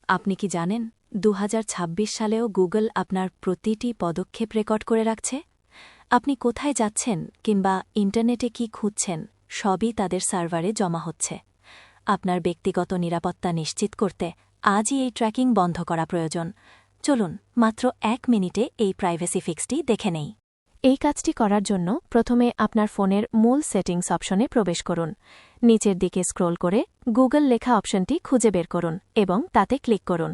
আপনি কি জানেন 2026 সালেও গুগল আপনার প্রতিটি পদক্ষেপ রেকর্ড করে রাখছে? আপনি কোথায় যাচ্ছেন কিংবা ইন্টারনেটে কি খুঁজছেন সবই তাদের সার্ভারে জমা হচ্ছে। আপনার ব্যক্তিগত নিরাপত্তা নিশ্চিত করতে আজই এই ট্র্যাকিং বন্ধ করা প্রয়োজন। চলুন মাত্র 1 মিনিটে এই প্রাইভেসি ফিক্সটি দেখে নেই। এই কাজটি করার জন্য প্রথমে আপনার ফোনের মূল সেটিংস অপশনে প্রবেশ করুন। নিচের দিকে স্ক্রোল করে গুগল লেখা অপশনটি খুঁজে বের করুন এবং তাতে ক্লিক করুন।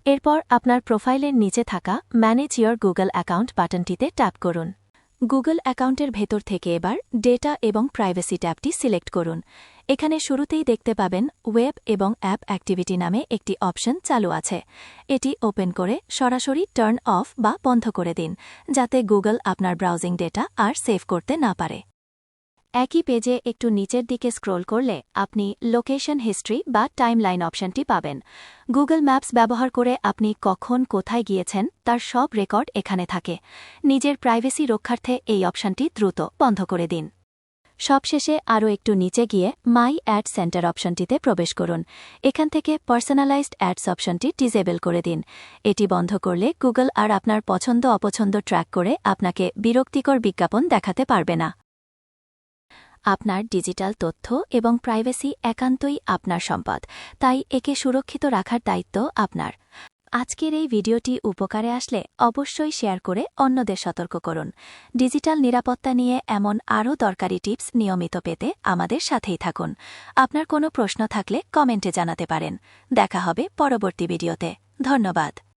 এরপর আপনার প্রোফাইলের নিচে থাকা ম্যানেজ ইয়োর গুগল অ্যাকাউন্ট বাটনটিতে ট্যাপ করুন। গুগল অ্যাকাউন্টের ভেতর থেকে এবার ডেটা এবং প্রাইভেসি ট্যাবটি সিলেক্ট করুন। এখানে শুরুতেই দেখতে পাবেন ওয়েব এবং অ্যাপ অ্যাক্টিভিটি নামে একটি অপশন চালু আছে। এটি ওপেন করে সরাসরি টার্ন অফ বা বন্ধ করে দিন, যাতে গুগল আপনার ব্রাউজিং ডেটা আর সেভ করতে না পারে। একই পেজে একটু নিচের দিকে স্ক্রোল করলে আপনি লোকেশন হিস্ট্রি বা টাইমলাইন অপশনটি পাবেন। গুগল ম্যাপস ব্যবহার করে আপনি কখন কোথায় গিয়েছেন তার সব রেকর্ড এখানে থাকে। নিজের প্রাইভেসি রক্ষার্থে এই অপশনটি দ্রুত বন্ধ করে দিন। সবশেষে আরও একটু নিচে গিয়ে মাই অ্যাড সেন্টার অপশনটিতে প্রবেশ করুন। এখান থেকে পার্সোনালাইজড অ্যাডস অপশনটি ডিসেবল করে দিন। এটি বন্ধ করলে গুগল আর আপনার পছন্দ অপছন্দ ট্র্যাক করে আপনাকে বিরক্তিকর বিজ্ঞাপন দেখাতে পারবে না। আপনার ডিজিটাল তথ্য এবং প্রাইভেসি একান্তই আপনার সম্পদ, তাই একে সুরক্ষিত রাখার দায়িত্ব আপনার। আজকের এই ভিডিওটি উপকারে আসলে অবশ্যই শেয়ার করে অন্যদের সতর্ক করুন। ডিজিটাল নিরাপত্তা নিয়ে এমন আরও দরকারি টিপস নিয়মিত পেতে আমাদের সাথেই থাকুন। আপনার কোনো প্রশ্ন থাকলে কমেন্টে জানাতে পারেন। দেখা হবে পরবর্তী ভিডিওতে। ধন্যবাদ।